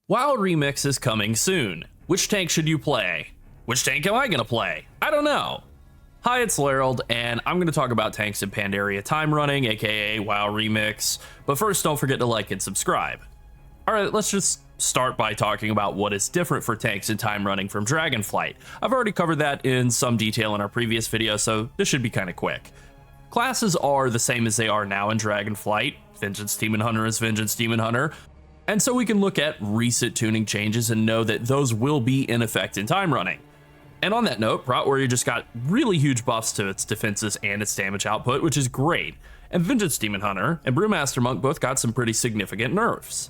WoW Remix is coming soon. Which tank should you play? Which tank am I gonna play? I don't know. Hi, it's Llarold, and I'm gonna talk about tanks in Pandaria Timerunning, aka WoW Remix. But first, don't forget to like and subscribe. Alright, let's just start by talking about what is different for tanks in Timerunning from Dragonflight. I've already covered that in some detail in our previous video, so this should be kind of quick. Classes are the same as they are now in Dragonflight. Vengeance Demon Hunter is Vengeance Demon Hunter. And so we can look at recent tuning changes and know that those will be in effect in Timerunning. And on that note, Prot Warrior just got really huge buffs to its defenses and its damage output, which is great. And Vengeance Demon Hunter and Brewmaster Monk both got some pretty significant nerfs.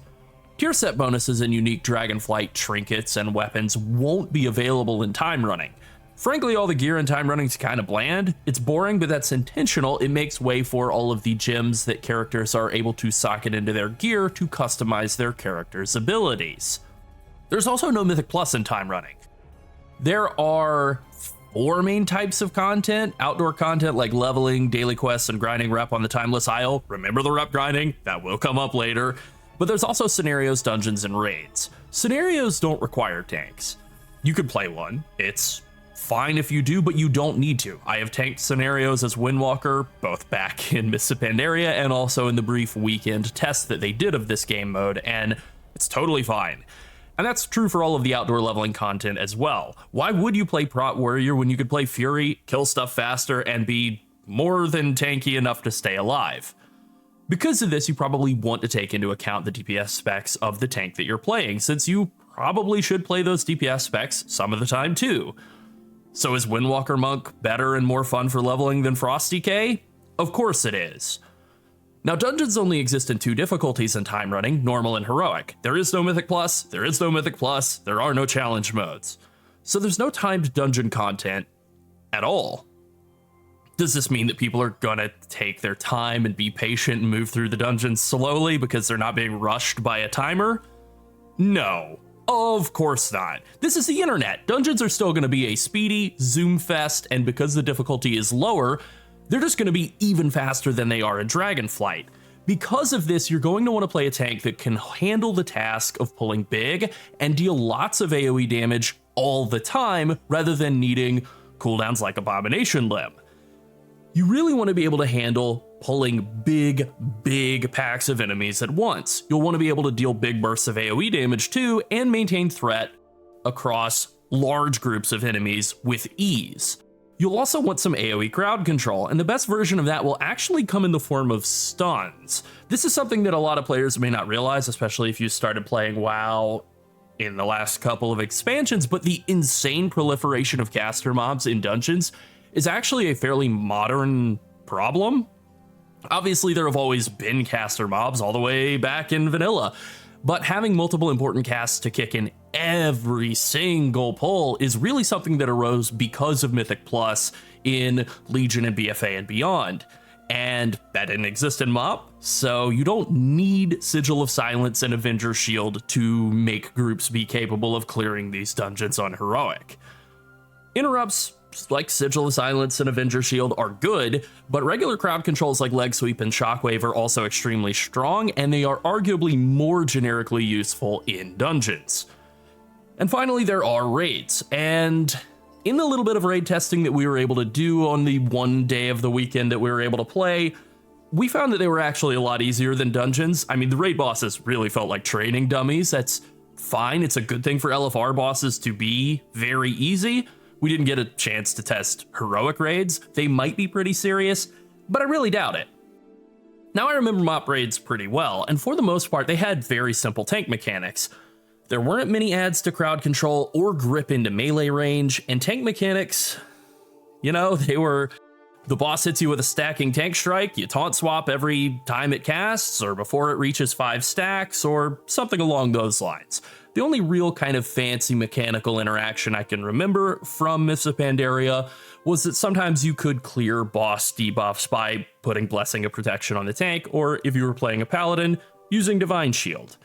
Tier set bonuses and unique Dragonflight trinkets and weapons won't be available in Timerunning. Frankly, all the gear in Timerunning is kind of bland. It's boring, but that's intentional. It makes way for all of the gems that characters are able to socket into their gear to customize their character's abilities. There's also no Mythic Plus in Timerunning. There are 4 main types of content: outdoor content like leveling, daily quests, and grinding rep on the Timeless Isle. Remember the rep grinding? That will come up later. But there's also scenarios, dungeons, and raids. Scenarios don't require tanks. You could play one. It's fine if you do, but you don't need to. I have tanked scenarios as Windwalker, both back in Mists of Pandaria and also in the brief weekend test that they did of this game mode, and it's totally fine. And that's true for all of the outdoor leveling content as well. Why would you play Prot Warrior when you could play Fury, kill stuff faster, and be more than tanky enough to stay alive? Because of this, you probably want to take into account the DPS specs of the tank that you're playing, since you probably should play those DPS specs some of the time too. So is Windwalker Monk better and more fun for leveling than Frost DK? Of course it is. Now, dungeons only exist in 2 difficulties in Timerunning, normal and heroic. There is no Mythic Plus, there is no Mythic Plus, there are no challenge modes. So there's no timed dungeon content at all. Does this mean that people are gonna take their time and be patient and move through the dungeons slowly because they're not being rushed by a timer? No. Of course not. This is the internet. Dungeons are still going to be a speedy zoom fest, and because the difficulty is lower, they're just going to be even faster than they are in Dragonflight. Because of this, you're going to want to play a tank that can handle the task of pulling big and deal lots of AoE damage all the time, rather than needing cooldowns like Abomination Limb. You really want to be able to handle pulling big packs of enemies at once. You'll want to be able to deal big bursts of AoE damage too, and maintain threat across large groups of enemies with ease. You'll also want some AoE crowd control, and the best version of that will actually come in the form of stuns. This is something that a lot of players may not realize, especially if you started playing WoW in the last couple of expansions, but the insane proliferation of caster mobs in dungeons is actually a fairly modern problem. Obviously, there have always been caster mobs all the way back in vanilla, but having multiple important casts to kick in every single pull is really something that arose because of Mythic Plus in Legion and BFA and beyond. And that didn't exist in MoP, so you don't need Sigil of Silence and Avenger Shield to make groups be capable of clearing these dungeons on Heroic. Interrupts like Sigil of Silence and Avenger Shield are good, but regular crowd controls like Leg Sweep and Shockwave are also extremely strong, and they are arguably more generically useful in dungeons. And finally, there are raids, and in the little bit of raid testing that we were able to do on the one day of the weekend that we were able to play, we found that they were actually a lot easier than dungeons. I mean, the raid bosses really felt like training dummies. That's fine. It's a good thing for LFR bosses to be very easy. We didn't get a chance to test heroic raids. They might be pretty serious, but I really doubt it. Now, I remember MoP raids pretty well, and for the most part, they had very simple tank mechanics. There weren't many adds to crowd control or grip into melee range, and tank mechanics, you know, they were: the boss hits you with a stacking tank strike, you taunt swap every time it casts, or before it reaches 5 stacks, or something along those lines. The only real kind of fancy mechanical interaction I can remember from Mists of Pandaria was that sometimes you could clear boss debuffs by putting Blessing of Protection on the tank, or if you were playing a paladin, using Divine Shield.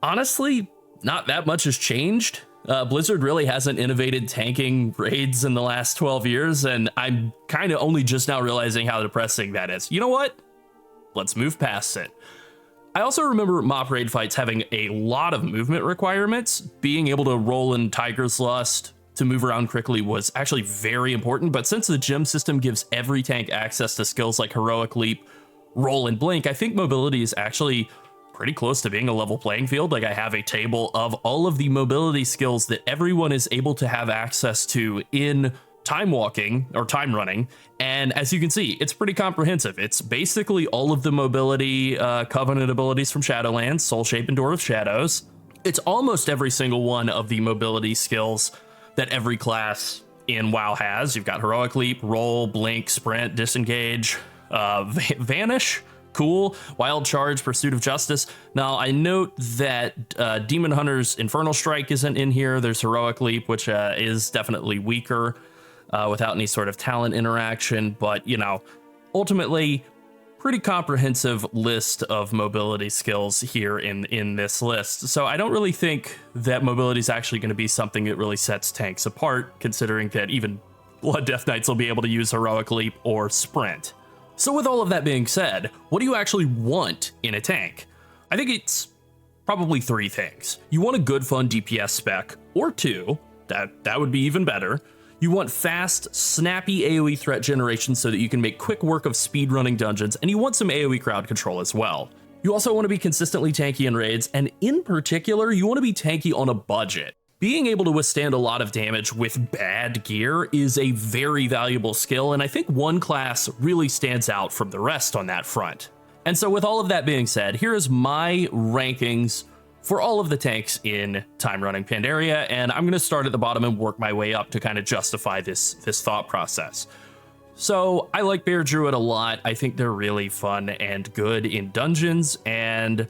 Honestly, not that much has changed. Blizzard really hasn't innovated tanking raids in the last 12 years, and I'm kind of only just now realizing how depressing that is. You know what? Let's move past it. I also remember mop raid fights having a lot of movement requirements. Being able to roll in Tiger's Lust to move around quickly was actually very important, but since the gem system gives every tank access to skills like Heroic Leap, Roll, and Blink, I think mobility is actually pretty close to being a level playing field. Like, I have a table of all of the mobility skills that everyone is able to have access to in time walking or time running, and as you can see, it's pretty comprehensive. It's basically all of the mobility covenant abilities from Shadowlands, Soul Shape and Door of Shadows. It's almost every single one of the mobility skills that every class in WoW has. You've got Heroic Leap, Roll, Blink, Sprint, Disengage, Vanish, cool, Wild Charge, Pursuit of Justice. Now, I note that Demon Hunter's Infernal Strike isn't in here. There's Heroic Leap, which is definitely weaker without any sort of talent interaction, but, you know, ultimately, pretty comprehensive list of mobility skills here in this list. So I don't really think that mobility is actually going to be something that really sets tanks apart, considering that even Blood Death Knights will be able to use Heroic Leap or Sprint. So with all of that being said, what do you actually want in a tank? I think it's probably three things. You want a good, fun DPS spec, or two, that would be even better. You want fast, snappy AoE threat generation so that you can make quick work of speedrunning dungeons, and you want some AoE crowd control as well. You also want to be consistently tanky in raids, and in particular, you want to be tanky on a budget. Being able to withstand a lot of damage with bad gear is a very valuable skill, and I think one class really stands out from the rest on that front. And so with all of that being said, here is my rankings for all of the tanks in Time Running Pandaria, and I'm going to start at the bottom and work my way up to kind of justify this thought process. So I like Bear Druid a lot. I think they're really fun and good in dungeons, and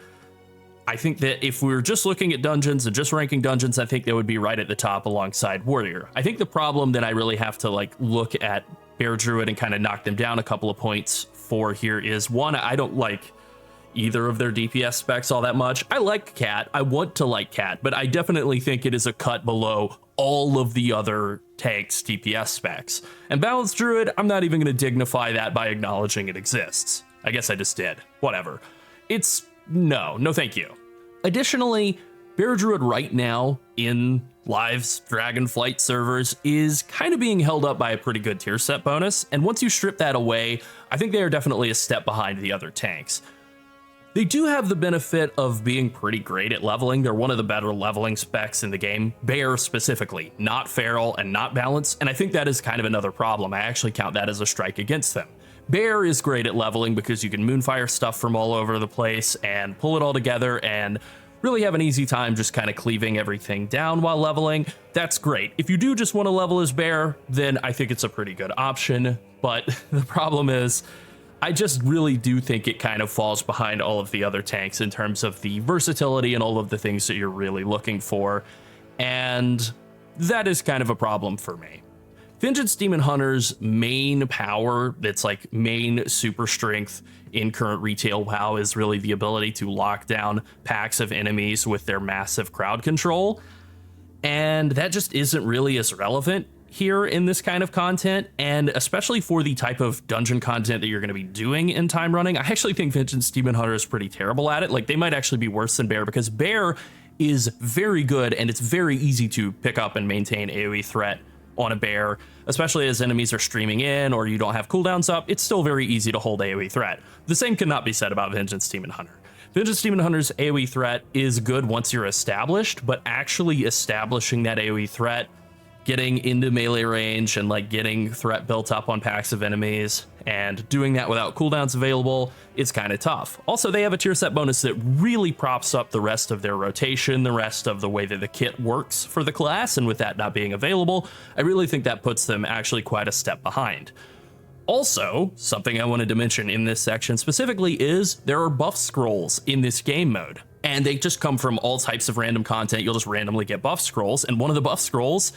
I think that if we were just looking at dungeons and just ranking dungeons, I think they would be right at the top alongside Warrior. I think the problem that I really have to look at Bear Druid and kind of knock them down a couple of points for here is, one, I don't like either of their DPS specs all that much. I like Cat. I want to like Cat, but I definitely think it is a cut below all of the other tanks' DPS specs. And Balanced Druid, I'm not even going to dignify that by acknowledging it exists. I guess I just did. Whatever. It's no thank you. Additionally, Bear Druid right now in Live's Dragonflight servers is kind of being held up by a pretty good tier set bonus, and once you strip that away, I think they are definitely a step behind the other tanks. They do have the benefit of being pretty great at leveling. They're one of the better leveling specs in the game, Bear specifically, not Feral and not Balance, and I think that is kind of another problem. I actually count that as a strike against them. Bear is great at leveling because you can moonfire stuff from all over the place and pull it all together and really have an easy time just kind of cleaving everything down while leveling. That's great. If you do just want to level as Bear, then I think it's a pretty good option, but the problem is, I just really do think it kind of falls behind all of the other tanks in terms of the versatility and all of the things that you're really looking for, and that is kind of a problem for me. Vengeance Demon Hunter's main power, that's like main super strength in current retail WoW, is really the ability to lock down packs of enemies with their massive crowd control, and that just isn't really as relevant here in this kind of content, and especially for the type of dungeon content that you're going to be doing in Time Running. I actually think Vengeance Demon Hunter is pretty terrible at it. Like, they might actually be worse than Bear, because Bear is very good and it's very easy to pick up and maintain AoE threat on a Bear, especially as enemies are streaming in or you don't have cooldowns up. It's still very easy to hold AoE threat. The same cannot be said about Vengeance Demon Hunter. Vengeance Demon Hunter's AoE threat is good once you're established, but actually establishing that AoE threat, getting into melee range and getting threat built up on packs of enemies and doing that without cooldowns available is kind of tough. Also, they have a tier set bonus that really props up the rest of their rotation, the rest of the way that the kit works for the class, and with that not being available, I really think that puts them actually quite a step behind. Also, something I wanted to mention in this section specifically is there are buff scrolls in this game mode, and they just come from all types of random content. You'll just randomly get buff scrolls, and one of the buff scrolls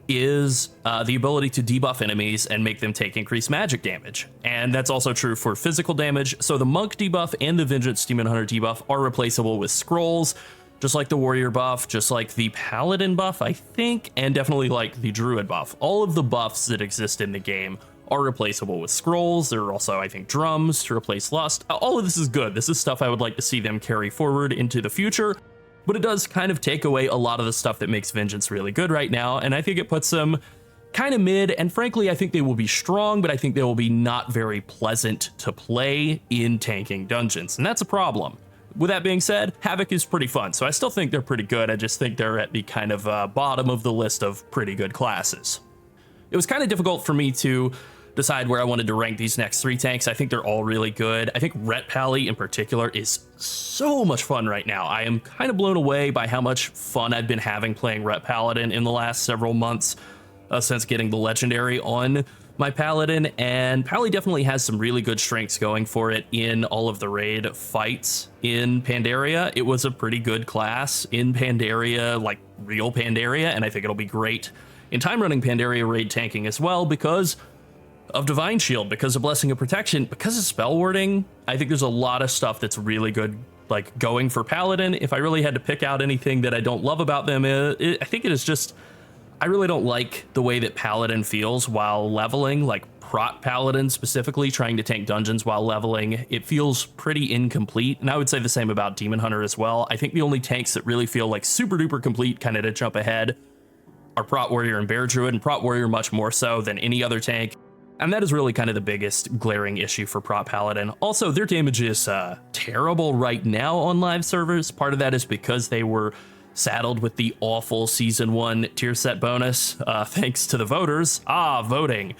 is the ability to debuff enemies and make them take increased magic damage. And that's also true for physical damage. So the Monk debuff and the Vengeance Demon Hunter debuff are replaceable with scrolls, just like the Warrior buff, just like the Paladin buff, I think, and definitely like the Druid buff. All of the buffs that exist in the game are replaceable with scrolls. There are also, I think, drums to replace lust. All of this is good. This is stuff I would like to see them carry forward into the future, but it does kind of take away a lot of the stuff that makes Vengeance really good right now, and I think it puts them kind of mid, and frankly, I think they will be strong, but I think they will be not very pleasant to play in tanking dungeons, and that's a problem. With that being said, Havoc is pretty fun, so I still think they're pretty good. I just think they're at the kind of bottom of the list of pretty good classes. It was kind of difficult for me to decide where I wanted to rank these next 3 tanks. I think they're all really good. I think Ret Pally in particular is so much fun right now. I am kind of blown away by how much fun I've been having playing Ret Paladin in the last several months since getting the Legendary on my Paladin, and Pally definitely has some really good strengths going for it in all of the raid fights in Pandaria. It was a pretty good class in Pandaria, like real Pandaria, and I think it'll be great in Timerunning Pandaria raid tanking as well because of Divine Shield, because of Blessing of Protection, because of Spell Warding. I think there's a lot of stuff that's really good, like going for Paladin. If I really had to pick out anything that I don't love about them, I think it is just, I really don't like the way that Paladin feels while leveling, like Prot Paladin specifically, trying to tank dungeons while leveling. It feels pretty incomplete, and I would say the same about Demon Hunter as well. I think the only tanks that really feel like super duper complete, kind of to jump ahead, are Prot Warrior and Bear Druid, and Prot Warrior much more so than any other tank. And that is really kind of the biggest glaring issue for Prot Paladin. Also, their damage is terrible right now on live servers. Part of that is because they were saddled with the awful Season 1 tier set bonus, thanks to the voters. Voting.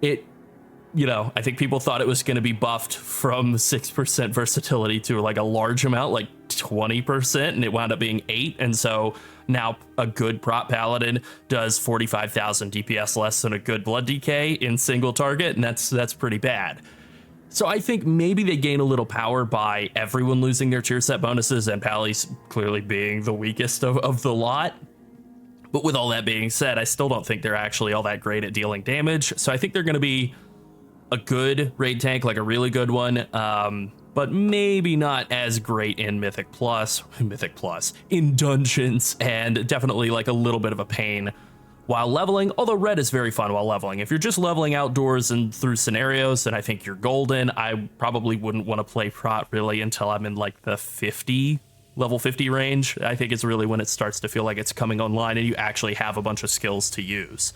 I think people thought it was going to be buffed from 6% versatility to like a large amount, like 20%, and it wound up being 8. And so now a good Prot Paladin does 45,000 DPS less than a good Blood DK in single target, and that's pretty bad. So I think maybe they gain a little power by everyone losing their tier set bonuses and Pally's clearly being the weakest of the lot. But with all that being said, I still don't think they're actually all that great at dealing damage. So I think they're going to be a good raid tank, like a really good one, but maybe not as great in Mythic Plus, in dungeons, and definitely like a little bit of a pain while leveling, although Red is very fun while leveling. If you're just leveling outdoors and through scenarios, then I think you're golden. I probably wouldn't want to play Prot really until I'm in like the level 50 range. I think it's really when it starts to feel like it's coming online and you actually have a bunch of skills to use.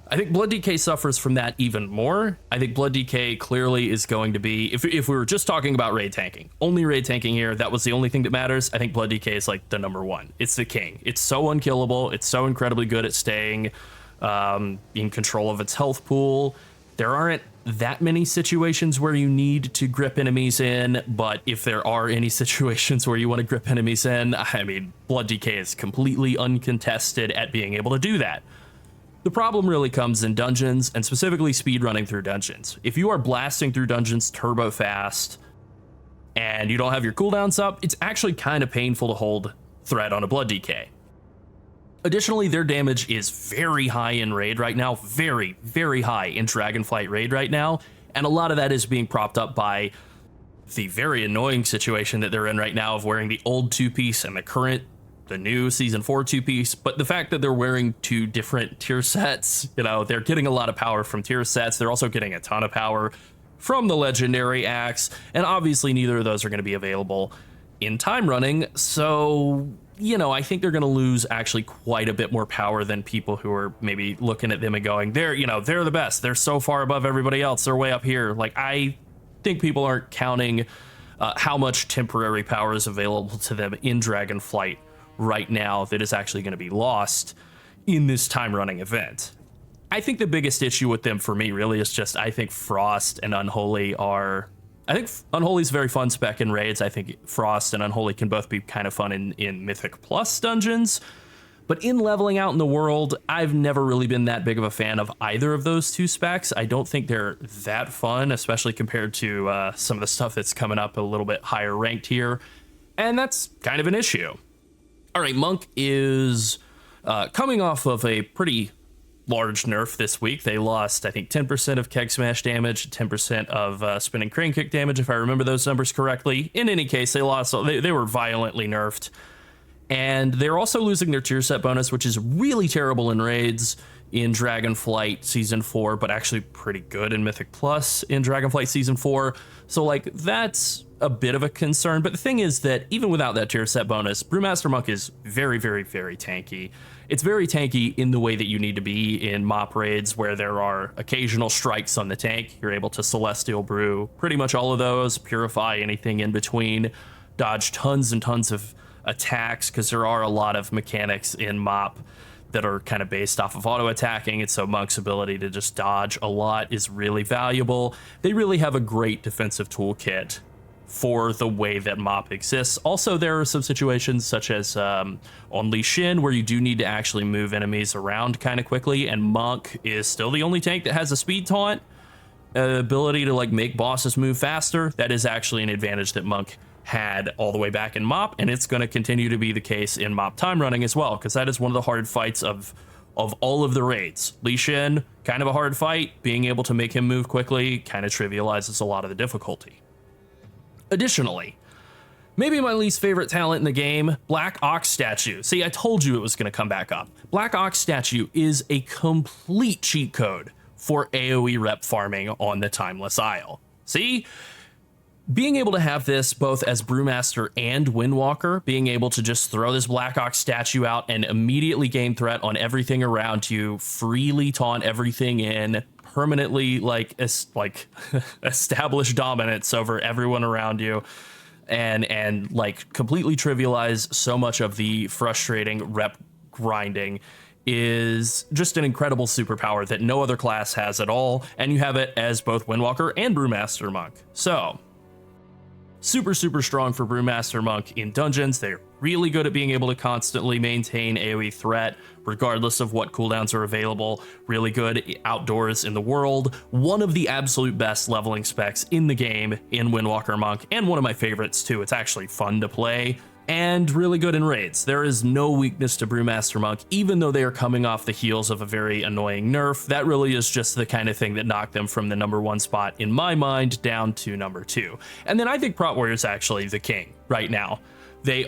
I think Blood DK suffers from that even more. I think Blood DK clearly is going to be, if we were just talking about raid tanking, only raid tanking here, that was the only thing that matters, I think Blood DK is like the number one. It's the king. It's so unkillable. It's so incredibly good at staying in control of its health pool. There aren't that many situations where you need to grip enemies in, but if there are any situations where you want to grip enemies in, I mean, Blood DK is completely uncontested at being able to do that. The problem really comes in dungeons, and specifically speedrunning through dungeons. If you are blasting through dungeons turbo fast and you don't have your cooldowns up, it's actually kind of painful to hold threat on a Blood DK. Additionally, their damage is very high in raid right now, very, very high in Dragonflight raid right now, and a lot of that is being propped up by the very annoying situation that they're in right now of wearing the old 2-piece and the new Season 4 2-piece, but the fact that they're wearing 2 different tier sets, they're getting a lot of power from tier sets. They're also getting a ton of power from the Legendary Axe, and obviously neither of those are going to be available in Timerunning, so, I think they're going to lose actually quite a bit more power than people who are maybe looking at them and going, they're the best. They're so far above everybody else. They're way up here. Like, I think people aren't counting how much temporary power is available to them in Dragonflight right now that is actually going to be lost in this Timerunning event. I think the biggest issue with them for me really is just, I think Frost and Unholy I think Unholy is very fun spec in raids. I think Frost and Unholy can both be kind of fun in Mythic Plus dungeons, but in leveling out in the world, I've never really been that big of a fan of either of those 2 specs. I don't think they're that fun, especially compared to some of the stuff that's coming up a little bit higher ranked here, and that's kind of an issue. All right, Monk is coming off of a pretty large nerf this week. They lost, I think, 10% of Keg Smash damage, 10% of Spinning Crane Kick damage, if I remember those numbers correctly. In any case, they were violently nerfed. And they're also losing their tier set bonus, which is really terrible in raids in Dragonflight Season 4, but actually pretty good in Mythic Plus in Dragonflight Season 4. So like that's a bit of a concern. But the thing is that even without that tier set bonus, Brewmaster Monk is very, very, very tanky. It's very tanky in the way that you need to be in mop raids where there are occasional strikes on the tank. You're able to Celestial Brew pretty much all of those, Purify anything in between, dodge tons and tons of attacks because there are a lot of mechanics in mop that are kind of based off of auto attacking, and so Monk's ability to just dodge a lot is really valuable. They really have a great defensive toolkit for the way that mop exists. Also, there are some situations such as on Li Xin where you do need to actually move enemies around kind of quickly, and Monk is still the only tank that has a speed taunt ability to like make bosses move faster. That is actually an advantage that Monk had all the way back in mop, and it's going to continue to be the case in mop time running as well, because that is one of the hard fights of all of the raids. Li Xin, kind of a hard fight. Being able to make him move quickly kind of trivializes a lot of the difficulty. Additionally, maybe my least favorite talent in the game, Black Ox Statue. See, I told you it was going to come back up. Black Ox Statue is a complete cheat code for AoE rep farming on the Timeless Isle. See? Being able to have this both as Brewmaster and Windwalker, being able to just throw this Black Ox Statue out and immediately gain threat on everything around you, freely taunt everything in, permanently establish dominance over everyone around you, and like completely trivialize so much of the frustrating rep grinding is just an incredible superpower that no other class has at all, and you have it as both Windwalker and Brewmaster Monk. So super, super strong for Brewmaster Monk in dungeons. They're really good at being able to constantly maintain AoE threat, regardless of what cooldowns are available. Really good outdoors in the world. One of the absolute best leveling specs in the game in Windwalker Monk, and one of my favorites too. It's actually fun to play, and really good in raids. There is no weakness to Brewmaster Monk, even though they are coming off the heels of a very annoying nerf. That really is just the kind of thing that knocked them from the #1 spot in my mind down to #2. And then I think Prot Warrior is actually the king right now. They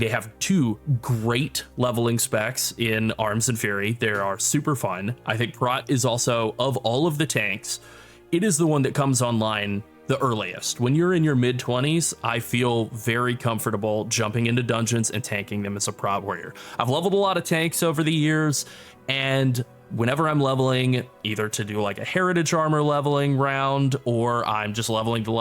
have two great leveling specs in Arms and Fury. They are super fun. I think Prot is also, of all of the tanks, it is the one that comes online the earliest. When you're in your mid-20s, I feel very comfortable jumping into dungeons and tanking them as a Prot Warrior. I've leveled a lot of tanks over the years, and whenever I'm leveling, either to do like a heritage armor leveling round, or I'm just leveling to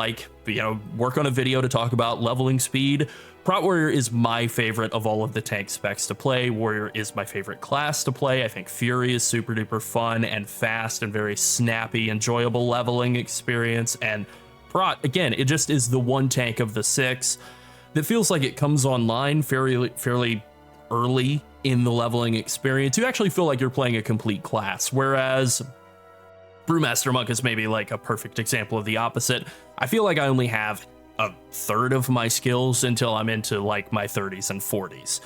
work on a video to talk about leveling speed, Prot Warrior is my favorite of all of the tank specs to play. Warrior is my favorite class to play. I think Fury is super duper fun and fast and very snappy, enjoyable leveling experience, and Prot, again, it just is the one tank of the 6 that feels like it comes online fairly early in the leveling experience. You actually feel like you're playing a complete class, whereas Brewmaster Monk is maybe like a perfect example of the opposite. I feel like I only have a third of my skills until I'm into like my 30s and 40s.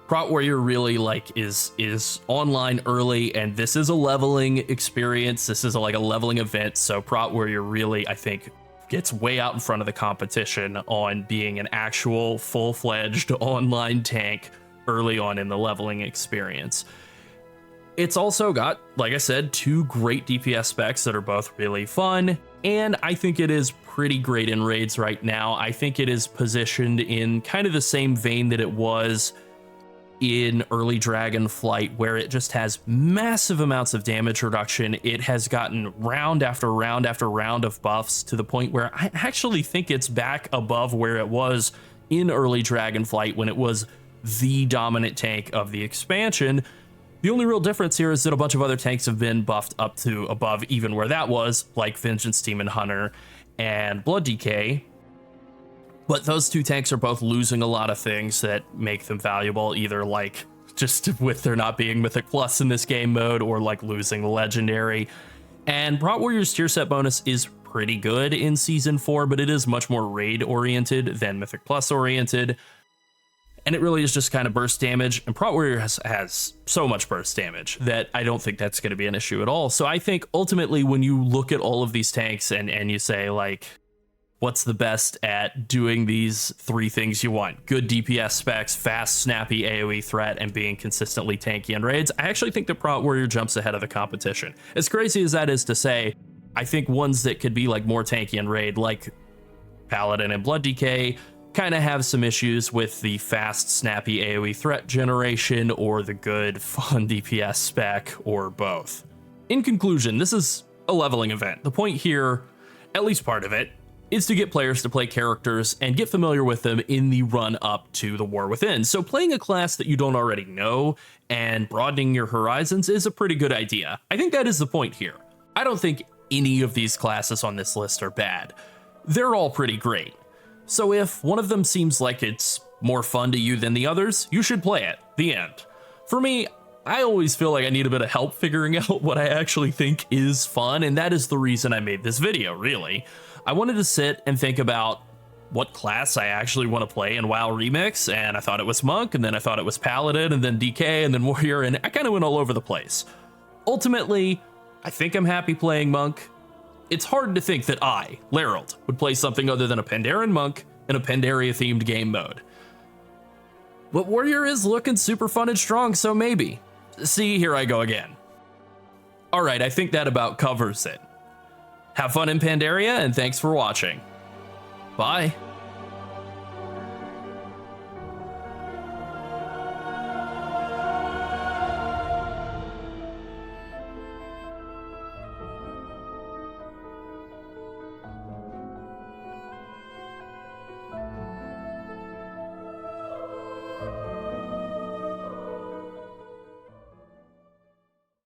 Prot Warrior really is online early, and this is a leveling experience. This is a leveling event. So Prot Warrior really, I think, gets way out in front of the competition on being an actual full-fledged online tank early on in the leveling experience. It's also got, like I said, two great DPS specs that are both really fun, and I think it is pretty great in raids right now. I think it is positioned in kind of the same vein that it was in early Dragonflight, where it just has massive amounts of damage reduction. It has gotten round after round after round of buffs to the point where I actually think it's back above where it was in early Dragonflight when it was the dominant tank of the expansion. The only real difference here is that a bunch of other tanks have been buffed up to above even where that was, like Vengeance Demon Hunter and Blood Decay. But those two tanks are both losing a lot of things that make them valuable, either like just with there not being Mythic Plus in this game mode, or like losing the Legendary. And Prot Warrior's tier set bonus is pretty good in Season 4, but it is much more raid oriented than Mythic Plus oriented. And it really is just kind of burst damage, and Prot Warrior has so much burst damage that I don't think that's going to be an issue at all. So I think ultimately when you look at all of these tanks and you say like, what's the best at doing these three things you want: good DPS specs, fast, snappy AoE threat, and being consistently tanky in raids. I actually think the Prompt Warrior jumps ahead of the competition. As crazy as that is to say, I think ones that could be like more tanky in raid, like Paladin and Blood DK, kind of have some issues with the fast, snappy AoE threat generation or the good, fun DPS spec, or both. In conclusion, this is a leveling event. The point here, at least part of it, is to get players to play characters and get familiar with them in the run up to the War Within. So playing a class that you don't already know and broadening your horizons is a pretty good idea. I think that is the point here. I don't think any of these classes on this list are bad. They're all pretty great. So if one of them seems like it's more fun to you than the others, you should play it. The end. For me, I always feel like I need a bit of help figuring out what I actually think is fun, and that is the reason I made this video, really. I wanted to sit and think about what class I actually want to play in WoW Remix, and I thought it was Monk, and then I thought it was Paladin, and then DK, and then Warrior, and I kind of went all over the place. Ultimately, I think I'm happy playing Monk. It's hard to think that I, Llarold, would play something other than a Pandaren Monk in a Pandaria-themed game mode. But Warrior is looking super fun and strong, so maybe. See, here I go again. Alright, I think that about covers it. Have fun in Pandaria, and thanks for watching. Bye.